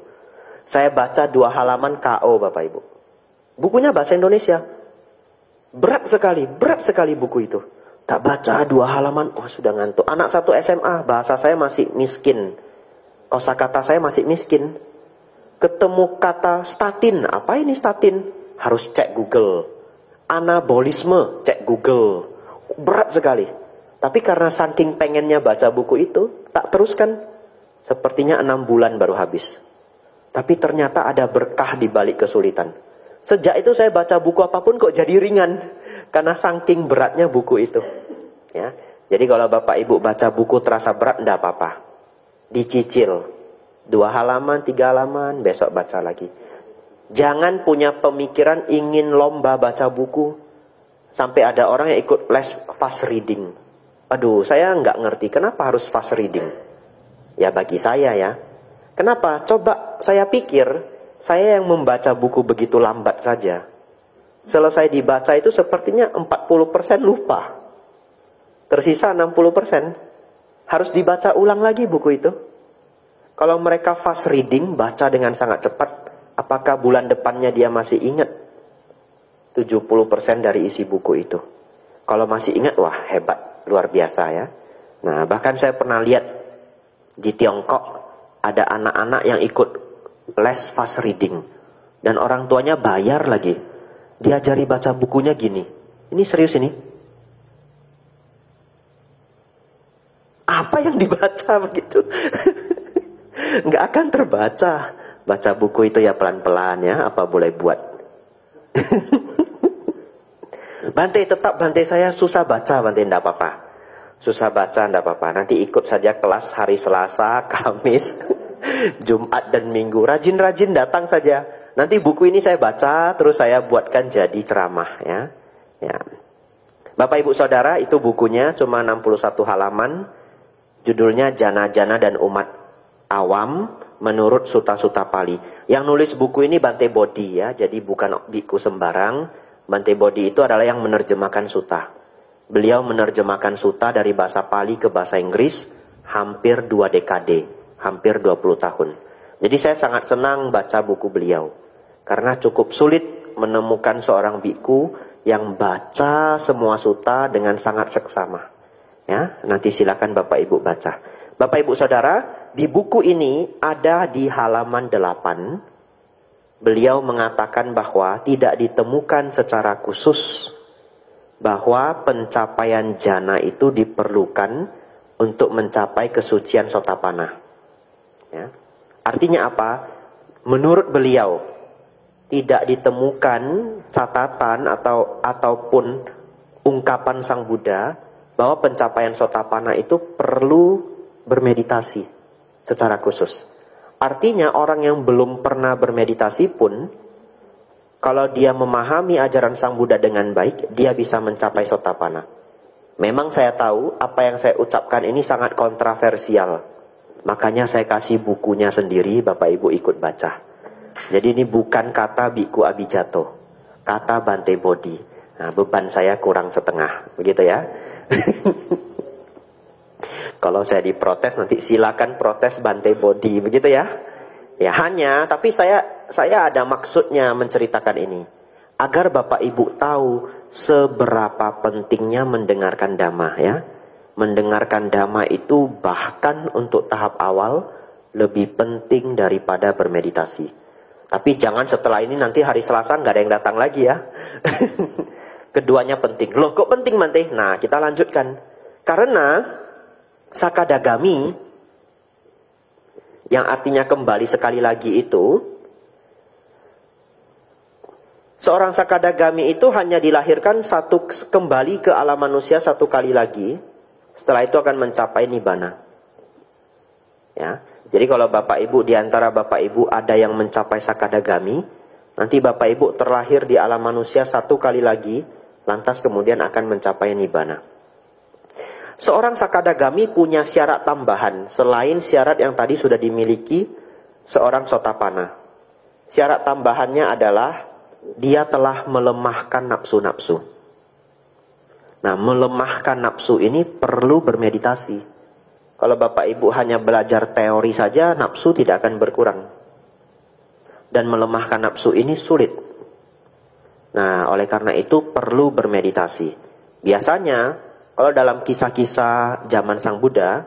Saya baca 2 halaman KO Bapak Ibu. Bukunya bahasa Indonesia. Berat sekali buku itu. Tak baca 2 halaman, wah sudah ngantuk. Anak 1 SMA, bahasa saya masih miskin. Kosakata saya masih miskin. Ketemu kata statin, apa ini statin? Harus cek Google. Anabolisme, cek Google. Berat sekali. Tapi karena saking pengennya baca buku itu, tak teruskan. Sepertinya 6 bulan baru habis. Tapi ternyata ada berkah di balik kesulitan. Sejak itu saya baca buku apapun kok jadi ringan. Karena saking beratnya buku itu. Ya. Jadi kalau Bapak Ibu baca buku terasa berat, enggak apa-apa. Dicicil. 2 halaman, 3 halaman, besok baca lagi. Jangan punya pemikiran ingin lomba baca buku. Sampai ada orang yang ikut les fast reading. Aduh, saya nggak ngerti kenapa harus fast reading. Ya bagi saya ya. Kenapa? Coba saya pikir, saya yang membaca buku begitu lambat saja. Selesai dibaca itu sepertinya 40% lupa. Tersisa 60%. Harus dibaca ulang lagi buku itu. Kalau mereka fast reading, baca dengan sangat cepat, apakah bulan depannya dia masih ingat 70% dari isi buku itu? Kalau masih ingat, wah hebat, luar biasa ya. Nah, bahkan saya pernah lihat di Tiongkok ada anak-anak yang ikut les fast reading. Dan orang tuanya bayar lagi. Diajari baca bukunya gini. Ini serius ini. Apa yang dibaca begitu? Nggak akan terbaca. Baca buku itu ya pelan-pelan ya. Apa boleh buat. Bante, tetap Bante saya susah baca. Bante, enggak apa-apa. Susah baca, enggak apa-apa. Nanti ikut saja kelas hari Selasa, Kamis, Jumat dan Minggu. Rajin-rajin datang saja. Nanti buku ini saya baca, terus saya buatkan jadi ceramah ya. Ya. Bapak Ibu Saudara, itu bukunya cuma 61 halaman. Judulnya Jana-Jana dan Umat Awam menurut Sutta-Sutta Pali. Yang nulis buku ini Bante Bodhi ya. Jadi bukan biku sembarang. Bante Bodhi itu adalah yang menerjemahkan sutta. Beliau menerjemahkan sutta dari bahasa Pali ke bahasa Inggris hampir 2 dekade, hampir 20 tahun. Jadi saya sangat senang baca buku beliau. Karena cukup sulit menemukan seorang biku yang baca semua sutta dengan sangat seksama. Ya, nanti silakan Bapak Ibu baca. Bapak Ibu Saudara, di buku ini ada di halaman 8. Beliau mengatakan bahwa tidak ditemukan secara khusus bahwa pencapaian jana itu diperlukan untuk mencapai kesucian Sotapanna. Ya. Artinya apa? Menurut beliau tidak ditemukan catatan ataupun ungkapan Sang Buddha bahwa pencapaian Sotapanna itu perlu bermeditasi secara khusus. Artinya orang yang belum pernah bermeditasi pun, kalau dia memahami ajaran Sang Buddha dengan baik, dia bisa mencapai Sotapanna. Memang saya tahu apa yang saya ucapkan ini sangat kontroversial. Makanya saya kasih bukunya sendiri, Bapak Ibu ikut baca. Jadi ini bukan kata Biku Abijato, kata Bante Bodhi. Nah, beban saya kurang setengah, begitu ya. Kalau saya diprotes nanti silakan protes Bante Bodhi, begitu ya. Ya hanya, tapi saya ada maksudnya menceritakan ini. Agar Bapak Ibu tahu seberapa pentingnya mendengarkan Dhamma ya. Mendengarkan Dhamma itu bahkan untuk tahap awal lebih penting daripada bermeditasi. Tapi jangan setelah ini nanti hari Selasa nggak ada yang datang lagi ya. Keduanya penting. Loh kok penting Bante? Nah kita lanjutkan. Karena Sakadagami, yang artinya kembali sekali lagi itu, seorang Sakadagami itu hanya dilahirkan kembali ke alam manusia 1 kali lagi. Setelah itu akan mencapai Nibbana. Ya. Jadi kalau Bapak Ibu, di antara Bapak Ibu ada yang mencapai Sakadagami, nanti Bapak Ibu terlahir di alam manusia 1 kali lagi, lantas kemudian akan mencapai Nibbana. Seorang Sakadagami punya syarat tambahan selain syarat yang tadi sudah dimiliki seorang Sotapanna. Syarat tambahannya adalah dia telah melemahkan nafsu-nafsu. Nah, melemahkan nafsu ini perlu bermeditasi. Kalau Bapak Ibu hanya belajar teori saja, nafsu tidak akan berkurang. Dan melemahkan nafsu ini sulit. Nah, oleh karena itu perlu bermeditasi. Biasanya kalau dalam kisah-kisah zaman Sang Buddha,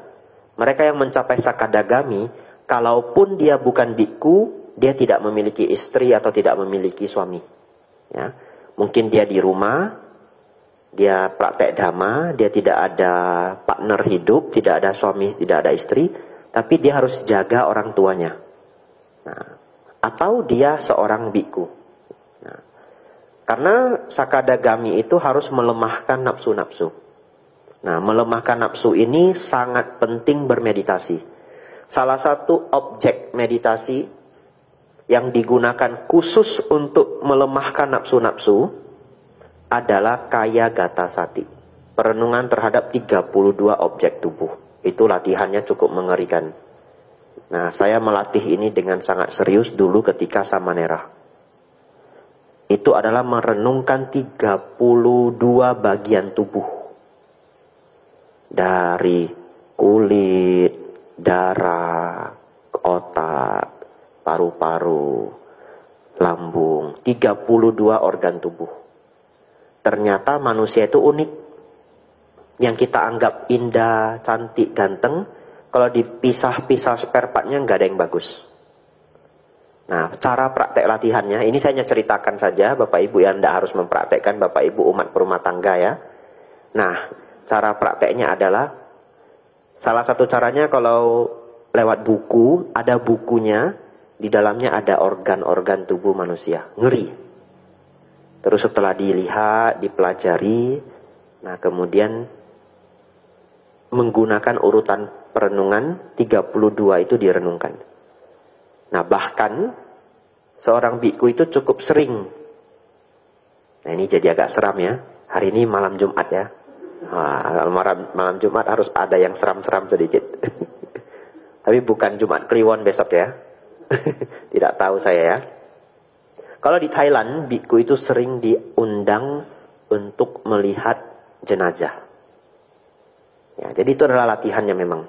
mereka yang mencapai Sakadagami, kalaupun dia bukan biku, dia tidak memiliki istri atau tidak memiliki suami. Ya. Mungkin dia di rumah, dia praktek Dhamma, dia tidak ada partner hidup, tidak ada suami, tidak ada istri, tapi dia harus jaga orang tuanya. Nah, atau dia seorang biku. Nah, karena sakadagami itu harus melemahkan nafsu-nafsu. Nah, melemahkan nafsu ini sangat penting bermeditasi. Salah satu objek meditasi yang digunakan khusus untuk melemahkan nafsu-nafsu adalah kaya gata sati. Perenungan terhadap 32 objek tubuh. Itu latihannya cukup mengerikan. Nah, saya melatih ini dengan sangat serius dulu ketika Samanera. Itu adalah merenungkan 32 bagian tubuh. Dari kulit, darah, otak, paru-paru, lambung, 32 organ tubuh. Ternyata manusia itu unik. Yang kita anggap indah, cantik, ganteng, kalau dipisah-pisah spare partnya nggak ada yang bagus. Nah, cara praktek latihannya, ini saya hanya ceritakan saja, Bapak Ibu yang tidak harus mempraktekkan, Bapak Ibu umat berumah tangga ya. Nah, cara prakteknya adalah, salah satu caranya kalau lewat buku, ada bukunya, di dalamnya ada organ-organ tubuh manusia. Ngeri. Terus setelah dilihat, dipelajari, nah kemudian menggunakan urutan perenungan, 32 itu direnungkan. Nah bahkan, seorang biku itu cukup sering. Nah ini jadi agak seram ya. Hari ini malam Jumat ya. Nah, malam Jumat harus ada yang seram-seram sedikit. Tapi bukan Jumat Kliwon besok ya. Tidak tahu saya ya. Kalau di Thailand, biku itu sering diundang untuk melihat jenazah. Ya, jadi itu adalah latihannya memang.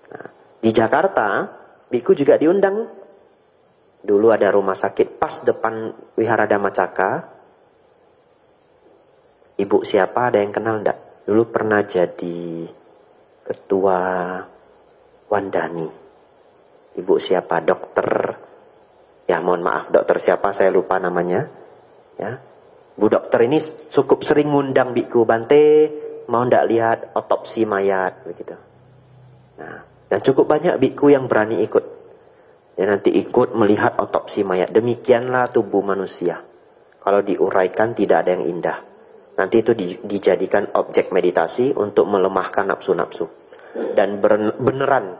Nah, di Jakarta, biku juga diundang. Dulu ada rumah sakit pas depan Wihara Dhammacaka. Ibu siapa, ada yang kenal enggak? Dulu pernah jadi ketua Wandani. Ibu siapa? Dokter. Ya mohon maaf, dokter siapa saya lupa namanya. Ya, Bu dokter ini cukup sering ngundang biku, Bante, mau ndak lihat otopsi mayat begitu. Nah, dan cukup banyak biku yang berani ikut. Ya nanti ikut melihat otopsi mayat. Demikianlah tubuh manusia. Kalau diuraikan tidak ada yang indah. Nanti itu dijadikan objek meditasi untuk melemahkan nafsu-nafsu. Dan beneran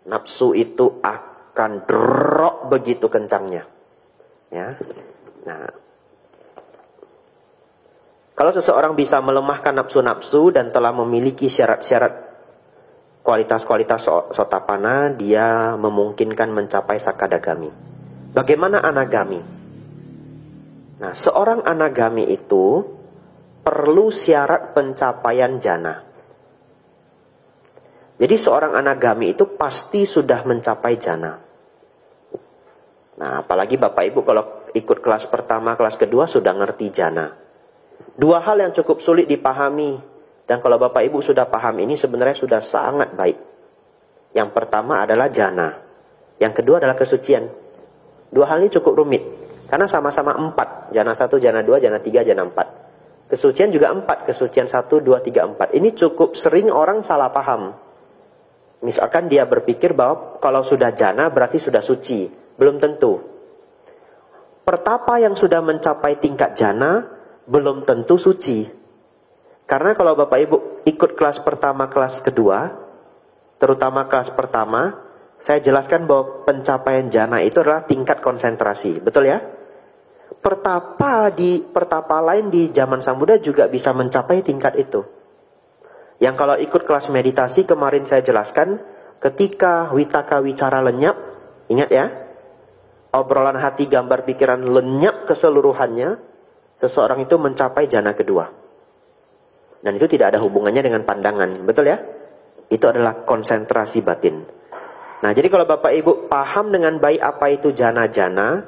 nafsu itu akan drop begitu kencangnya. Ya. Nah, kalau seseorang bisa melemahkan nafsu-nafsu dan telah memiliki syarat-syarat kualitas-kualitas sotapana, dia memungkinkan mencapai sakadagami. Bagaimana anagami? Nah, seorang anagami itu perlu syarat pencapaian jana. Jadi seorang anagami itu pasti sudah mencapai jana. Nah, apalagi Bapak Ibu kalau ikut kelas pertama, kelas kedua sudah ngerti jana. Dua hal yang cukup sulit dipahami. Dan kalau Bapak Ibu sudah paham ini sebenarnya sudah sangat baik. Yang pertama adalah jana. Yang kedua adalah kesucian. Dua hal ini cukup rumit. Karena sama-sama 4. Jana 1, jana 2, jana 3, jana 4. Kesucian juga 4. Kesucian 1, 2, 3, 4. Ini cukup sering orang salah paham. Misalkan dia berpikir bahwa kalau sudah jana berarti sudah suci. Belum tentu. Pertapa yang sudah mencapai tingkat jana belum tentu suci. Karena kalau Bapak Ibu ikut kelas pertama, kelas kedua, terutama kelas pertama, saya jelaskan bahwa pencapaian jana itu adalah tingkat konsentrasi. Betul ya? Pertapa lain di zaman Sambuddha juga bisa mencapai tingkat itu. Yang kalau ikut kelas meditasi kemarin saya jelaskan, ketika witaka wicara lenyap, ingat ya, obrolan hati gambar pikiran lenyap keseluruhannya, seseorang itu mencapai jana kedua. Dan itu tidak ada hubungannya dengan pandangan. Betul ya? Itu adalah konsentrasi batin. Nah, jadi kalau Bapak Ibu paham dengan baik apa itu jana-jana,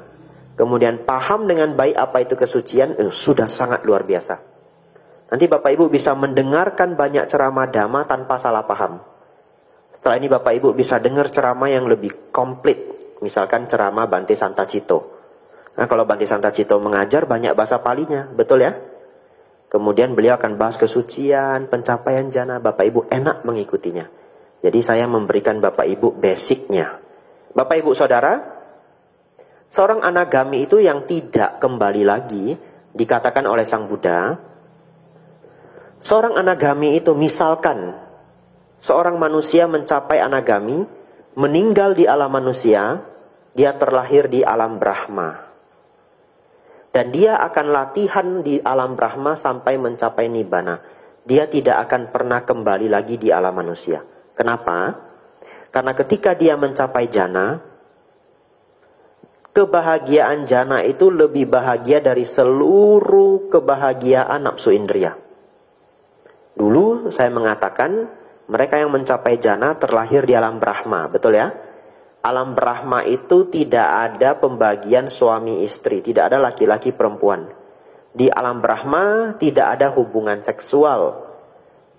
kemudian paham dengan baik apa itu kesucian, sudah sangat luar biasa. Nanti Bapak Ibu bisa mendengarkan banyak ceramah dhamma tanpa salah paham. Setelah ini Bapak Ibu bisa dengar ceramah yang lebih komplit. Misalkan ceramah Bante Santacito. Nah, kalau Bante Santacito mengajar banyak bahasa palinya, betul ya? Kemudian beliau akan bahas kesucian, pencapaian jana, Bapak Ibu enak mengikutinya. Jadi saya memberikan Bapak Ibu basicnya. Bapak Ibu Saudara, seorang anagami itu yang tidak kembali lagi, dikatakan oleh Sang Buddha, seorang anagami itu misalkan, seorang manusia mencapai anagami, meninggal di alam manusia, dia terlahir di alam Brahma. Dan dia akan latihan di alam Brahma sampai mencapai Nibbana. Dia tidak akan pernah kembali lagi di alam manusia. Kenapa? Karena ketika dia mencapai jana, kebahagiaan jana itu lebih bahagia dari seluruh kebahagiaan nafsu indria. Dulu saya mengatakan, mereka yang mencapai jana terlahir di alam Brahma, betul ya? Alam Brahma itu tidak ada pembagian suami istri, tidak ada laki-laki perempuan. Di alam Brahma tidak ada hubungan seksual.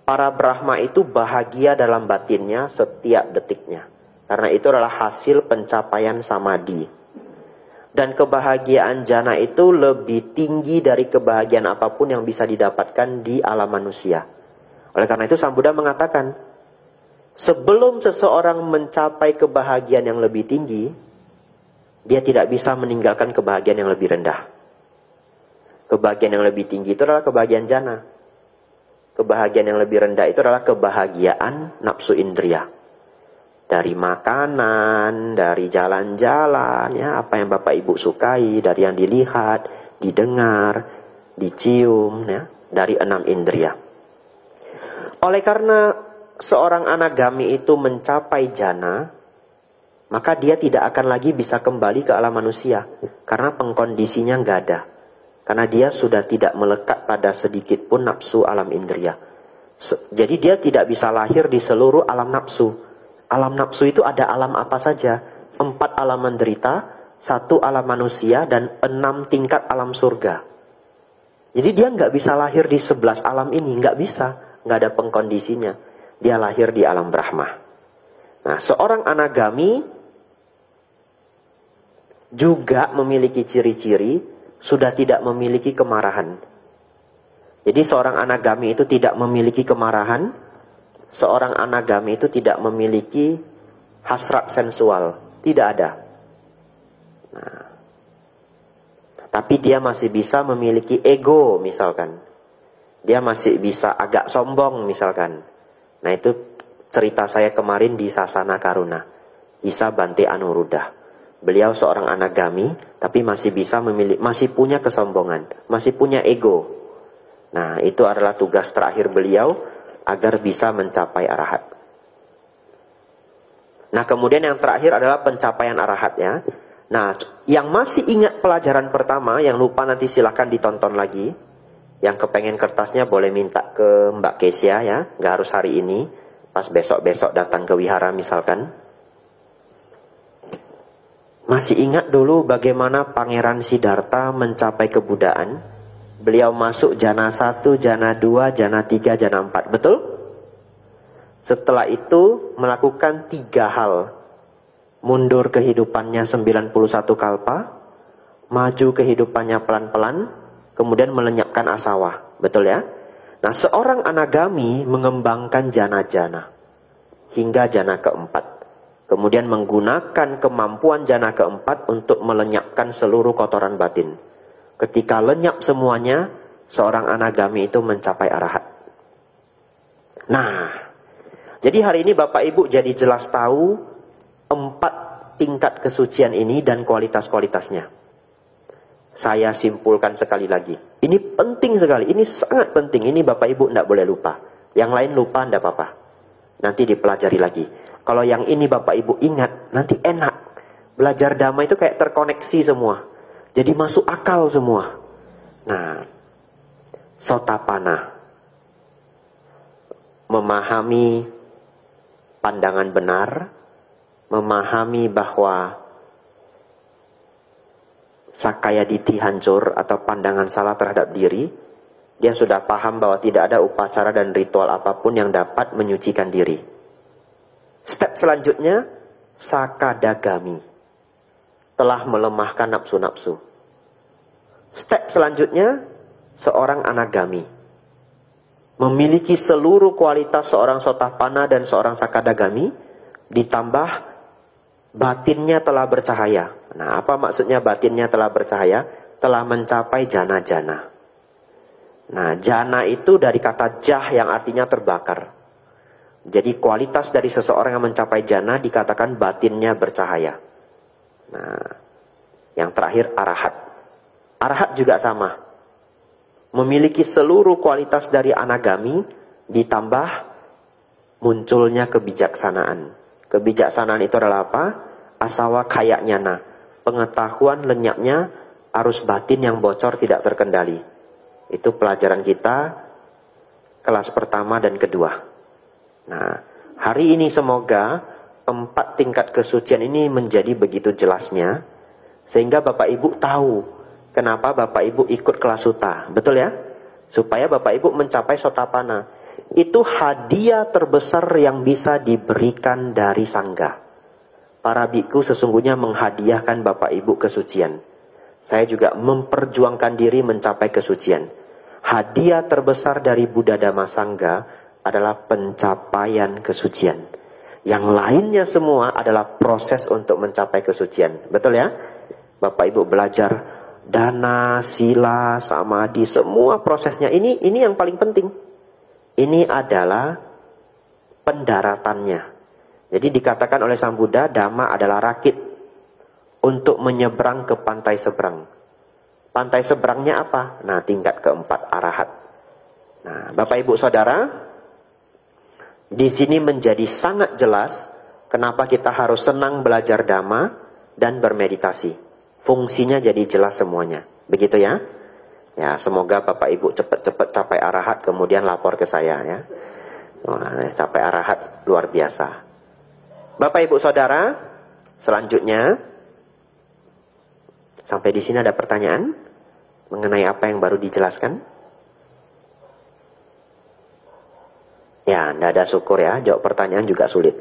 Para Brahma itu bahagia dalam batinnya setiap detiknya. Karena itu adalah hasil pencapaian samadhi. Dan kebahagiaan jana itu lebih tinggi dari kebahagiaan apapun yang bisa didapatkan di alam manusia. Oleh karena itu Sang Buddha mengatakan, sebelum seseorang mencapai kebahagiaan yang lebih tinggi, dia tidak bisa meninggalkan kebahagiaan yang lebih rendah. Kebahagiaan yang lebih tinggi itu adalah kebahagiaan jana. Kebahagiaan yang lebih rendah itu adalah kebahagiaan nafsu indria. Dari makanan, dari jalan-jalan, ya, apa yang Bapak Ibu sukai, dari yang dilihat, didengar, dicium, ya, dari 6 indria. Oleh karena seorang anagami itu mencapai jana, maka dia tidak akan lagi bisa kembali ke alam manusia. Karena pengkondisinya nggak ada. Karena dia sudah tidak melekat pada sedikit pun nafsu alam indria. Jadi dia tidak bisa lahir di seluruh alam nafsu. Alam nafsu itu ada alam apa saja? 4 alam menderita, 1 alam manusia, dan 6 tingkat alam surga. Jadi dia nggak bisa lahir di 11 alam ini. Nggak bisa. Nggak ada pengkondisinya. Dia lahir di alam Brahma. Nah, seorang anagami juga memiliki ciri-ciri sudah tidak memiliki kemarahan. Jadi seorang anagami itu tidak memiliki kemarahan. Seorang anagami itu tidak memiliki hasrat sensual. Tidak ada. Nah, tapi dia masih bisa memiliki ego misalkan. Dia masih bisa agak sombong misalkan. Nah itu cerita saya kemarin di Sasana Karuna. Isa Bante Anuruddha. Beliau seorang anagami, tapi masih bisa masih punya kesombongan, masih punya ego. Nah, itu adalah tugas terakhir beliau agar bisa mencapai arahat. Nah, kemudian yang terakhir adalah pencapaian arahat ya. Nah, yang masih ingat pelajaran pertama, yang lupa nanti silakan ditonton lagi. Yang kepengen kertasnya boleh minta ke Mbak Kesia ya, nggak harus hari ini. Pas besok-besok datang ke wihara misalkan. Masih ingat dulu bagaimana Pangeran Siddhartha mencapai kebudaan? Beliau masuk jana 1, jana 2, jana 3, jana 4. Betul? Setelah itu melakukan 3 hal. Mundur kehidupannya 91 kalpa. Maju kehidupannya pelan-pelan. Kemudian melenyapkan asawa. Betul ya? Nah, seorang anagami mengembangkan jana-jana. Hingga jana keempat. Kemudian menggunakan kemampuan jana keempat untuk melenyapkan seluruh kotoran batin. Ketika lenyap semuanya, seorang anagami itu mencapai arahat. Nah, jadi hari ini Bapak Ibu jadi jelas tahu 4 tingkat kesucian ini dan kualitas-kualitasnya. Saya simpulkan sekali lagi. Ini penting sekali, ini sangat penting. Ini Bapak Ibu tidak boleh lupa. Yang lain lupa tidak apa-apa. Nanti dipelajari lagi. Kalau yang ini Bapak Ibu ingat, nanti enak. Belajar Dhamma itu kayak terkoneksi semua. Jadi masuk akal semua. Nah, Sotapanna. Memahami pandangan benar. Memahami bahwa Sakaya Ditti hancur atau pandangan salah terhadap diri. Dia sudah paham bahwa tidak ada upacara dan ritual apapun yang dapat menyucikan diri. Step selanjutnya, Sakadagami. Telah melemahkan nafsu-nafsu. Step selanjutnya, seorang anagami. memiliki seluruh kualitas seorang Sotapanna dan seorang Sakadagami, ditambah batinnya telah bercahaya. Nah, apa maksudnya batinnya telah bercahaya? Telah mencapai jana-jana. Nah, jana itu dari kata jah yang artinya terbakar. Jadi kualitas dari seseorang yang mencapai jana dikatakan batinnya bercahaya. Nah, yang terakhir arahat. Arahat juga sama. Memiliki seluruh kualitas dari anagami, ditambah munculnya kebijaksanaan. Kebijaksanaan itu adalah apa? Asawa kaya nyana. Pengetahuan lenyapnya arus batin yang bocor tidak terkendali. Itu pelajaran kita kelas pertama dan kedua. Nah, hari ini semoga 4 tingkat kesucian ini menjadi begitu jelasnya, sehingga Bapak Ibu tahu kenapa Bapak Ibu ikut kelas Sutta. Betul ya? Supaya Bapak Ibu mencapai Sotapanna. Itu hadiah terbesar yang bisa diberikan dari Sangga. Para biku sesungguhnya menghadiahkan Bapak Ibu kesucian. Saya juga memperjuangkan diri mencapai kesucian. Hadiah terbesar dari Buddha Dhamma Sangga adalah pencapaian kesucian. Yang lainnya semua adalah proses untuk mencapai kesucian. Betul ya? Bapak Ibu belajar dana, sila, samadhi, semua prosesnya. Ini yang paling penting. Ini adalah pendaratannya. Jadi dikatakan oleh Sang Buddha, Dhamma adalah rakit untuk menyeberang ke pantai seberang. Pantai seberangnya apa? Nah, tingkat keempat, arahat. Nah, Bapak Ibu Saudara, di sini menjadi sangat jelas kenapa kita harus senang belajar Dhamma dan bermeditasi. Fungsinya jadi jelas semuanya. Begitu ya? Ya, semoga Bapak Ibu cepat-cepat capai arahat kemudian lapor ke saya ya. Wah, capai arahat luar biasa. Bapak Ibu Saudara, selanjutnya sampai di sini ada pertanyaan mengenai apa yang baru dijelaskan? Ya, tidak ada syukur ya. Jawab pertanyaan juga sulit.